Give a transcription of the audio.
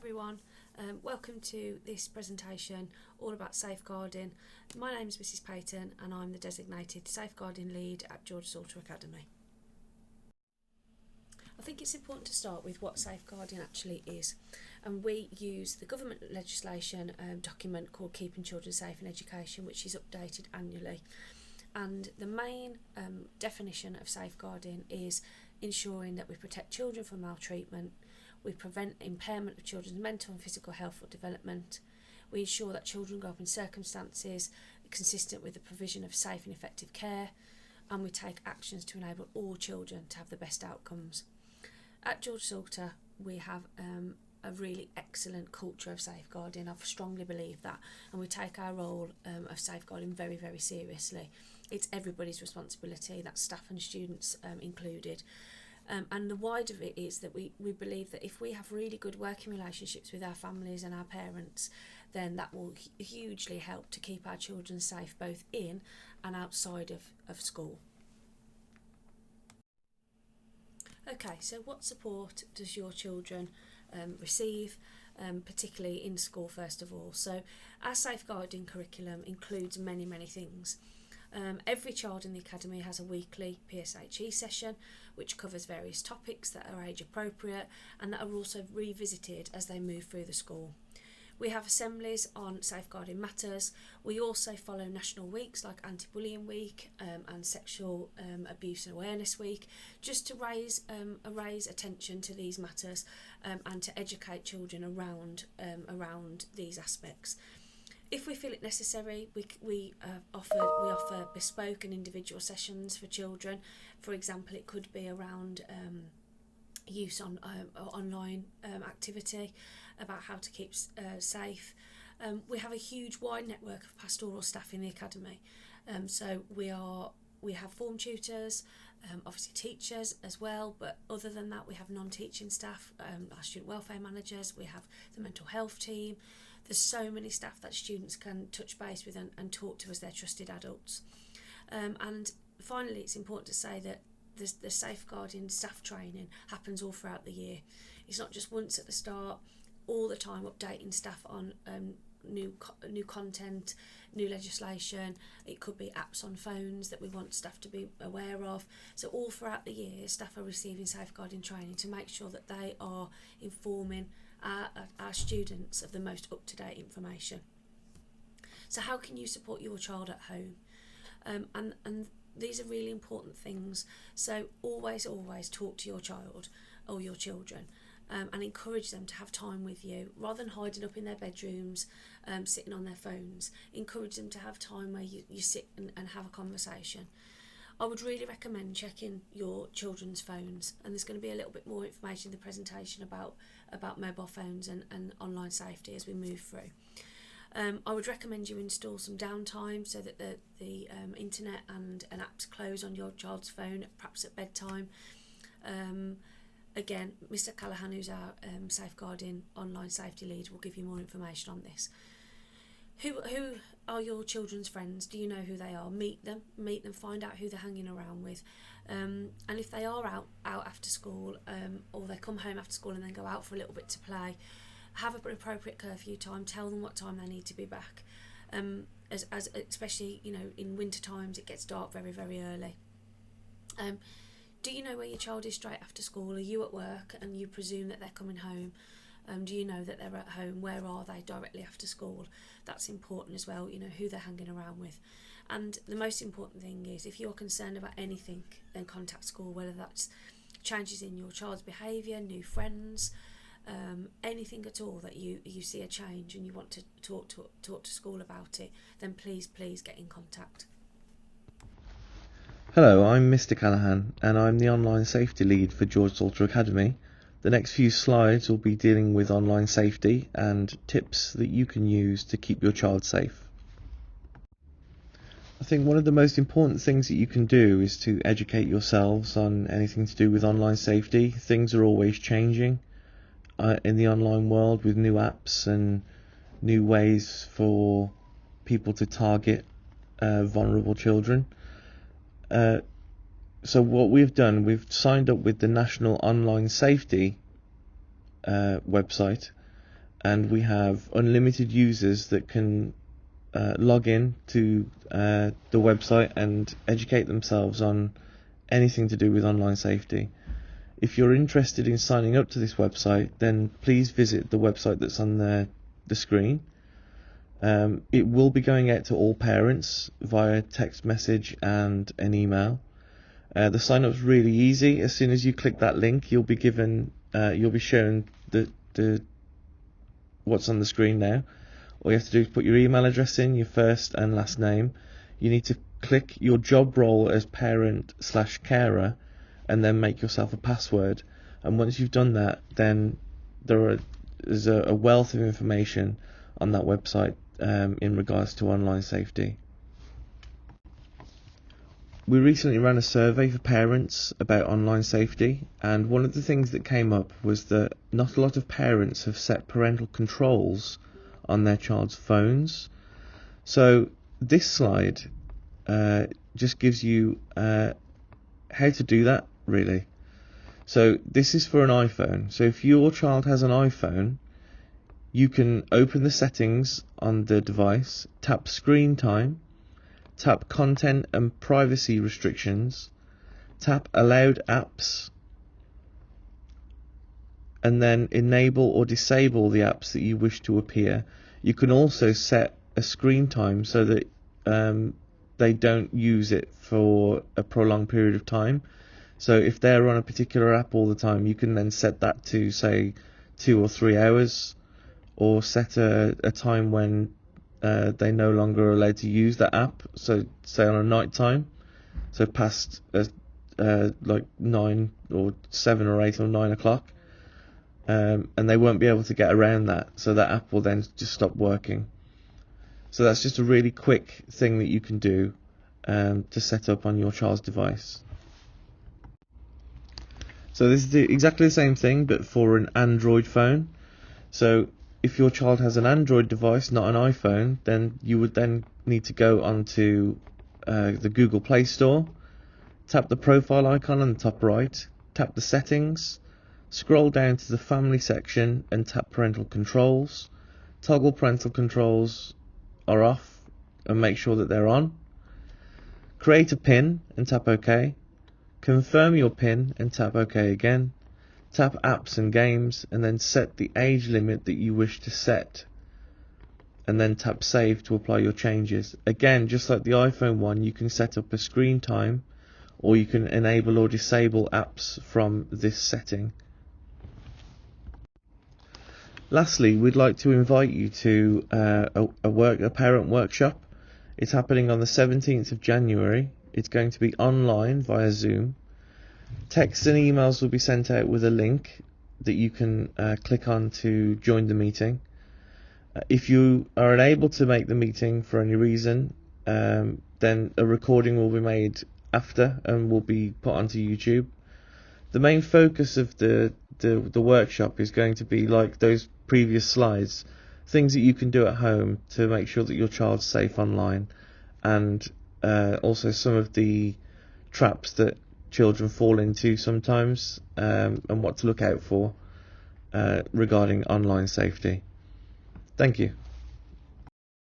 everyone, welcome to this presentation all about safeguarding. My name is Mrs Payton and I'm the designated safeguarding lead at George Salter Academy. I think it's important to start with what safeguarding actually is, and we use the government legislation document called Keeping Children Safe in Education, which is updated annually, and the main definition of safeguarding is ensuring that we protect children from maltreatment, we prevent impairment of children's mental and physical health or development, we ensure that children grow up in circumstances consistent with the provision of safe and effective care, and we take actions to enable all children to have the best outcomes. At George Salter we have a really excellent culture of safeguarding. I strongly believe that, and we take our role of safeguarding very, very seriously. It's everybody's responsibility, that's staff and students included. And the wider of it is that we believe that if we have really good working relationships with our families and our parents, then that will hugely help to keep our children safe both in and outside of school. Okay, so what support does your children receive, particularly in school first of all? So our safeguarding curriculum includes many things. Every child in the academy has a weekly PSHE session which covers various topics that are age appropriate and that are also revisited as they move through the school. We have assemblies on safeguarding matters. We also follow national weeks like Anti-Bullying Week and Sexual Abuse and Awareness Week, just to raise attention to these matters and to educate children around these aspects. If we feel it necessary, we offer bespoke and individual sessions for children. For example, it could be around use on online activity, about how to keep safe. We have a huge wide network of pastoral staff in the academy, so we have form tutors, obviously teachers as well, but other than that we have non-teaching staff, our student welfare managers, we have the mental health team. There's so many staff that students can touch base with and talk to as their trusted adults. And finally, it's important to say that the safeguarding staff training happens all throughout the year. It's not just once at the start, all the time updating staff on new content, new legislation. It could be apps on phones that we want staff to be aware of. So all throughout the year, staff are receiving safeguarding training to make sure that they are informing our students of the most up-to-date information. So how can you support your child at home? And these are really important things. So always talk to your child or your children and encourage them to have time with you rather than hiding up in their bedrooms, sitting on their phones. Encourage them to have time where you sit and have a conversation. I would really recommend checking your children's phones, and there's going to be a little bit more information in the presentation about mobile phones and online safety as we move through. I would recommend you install some downtime so that the internet and apps close on your child's phone, perhaps at bedtime. Again, Mr Callaghan, who's our safeguarding online safety lead, will give you more information on this. Who are your children's friends? Do you know who they are? Meet them, find out who they're hanging around with. And if they are out after school, or they come home after school and then go out for a little bit to play, have an appropriate curfew time, tell them what time they need to be back. As especially, in winter times, it gets dark very, very early. Do you know where your child is straight after school? Are you at work and you presume that they're coming home? Do you know that they're at home? Where are they directly after school? That's important as well, who they're hanging around with. And the most important thing is, if you're concerned about anything, then contact school, whether that's changes in your child's behaviour, new friends, anything at all that you see a change and you want to talk to school about it, then please get in contact. Hello, I'm Mr Callaghan and I'm the online safety lead for George Salter Academy. The next few slides will be dealing with online safety and tips that you can use to keep your child safe. I think one of the most important things that you can do is to educate yourselves on anything to do with online safety. Things are always changing in the online world with new apps and new ways for people to target vulnerable children. So what we've done, we've signed up with the National Online Safety website, and we have unlimited users that can log in to the website and educate themselves on anything to do with online safety. If you're interested in signing up to this website, then please visit the website that's on the screen. It will be going out to all parents via text message and an email. The sign up's really easy. As soon as you click that link, you'll be shown the what's on the screen now. All you have to do is put your email address in, your first and last name. You need to click your job role as parent/carer, and then make yourself a password. And once you've done that, then there's a wealth of information on that website in regards to online safety. We recently ran a survey for parents about online safety, and one of the things that came up was that not a lot of parents have set parental controls on their child's phones. So this slide just gives you how to do that, really. So this is for an iPhone. So if your child has an iPhone, you can open the settings on the device, tap screen time, tap content and privacy restrictions, tap allowed apps, and then enable or disable the apps that you wish to appear. You can also set a screen time so that they don't use it for a prolonged period of time. So if they're on a particular app all the time, you can then set that to, say, 2 or 3 hours, or set a time when they're no longer allowed to use that app. So say on a night time, so past like 9 or 7 or 8 or 9 o'clock, and they won't be able to get around that, so that app will then just stop working. So that's just a really quick thing that you can do to set up on your child's device. So this is exactly the same thing, but for an Android phone. So if your child has an Android device, not an iPhone, then you would then need to go onto the Google Play Store, tap the profile icon on the top right, tap the settings, scroll down to the family section and tap parental controls. Toggle parental controls are off and make sure that they're on. Create a PIN and tap OK. Confirm your PIN and tap OK again. Tap apps and games and then set the age limit that you wish to set, and then tap save to apply your changes. Again, just like the iPhone one, you can set up a screen time, or you can enable or disable apps from this setting. Lastly, we'd like to invite you to a parent workshop. It's happening on the 17th of January. It's going to be online via Zoom. Texts and emails will be sent out with a link that you can click on to join the meeting. If you are unable to make the meeting for any reason, then a recording will be made after and will be put onto YouTube. The main focus of the workshop is going to be, like those previous slides, things that you can do at home to make sure that your child's safe online, and also some of the traps that children fall into sometimes, and what to look out for regarding online safety. Thank you.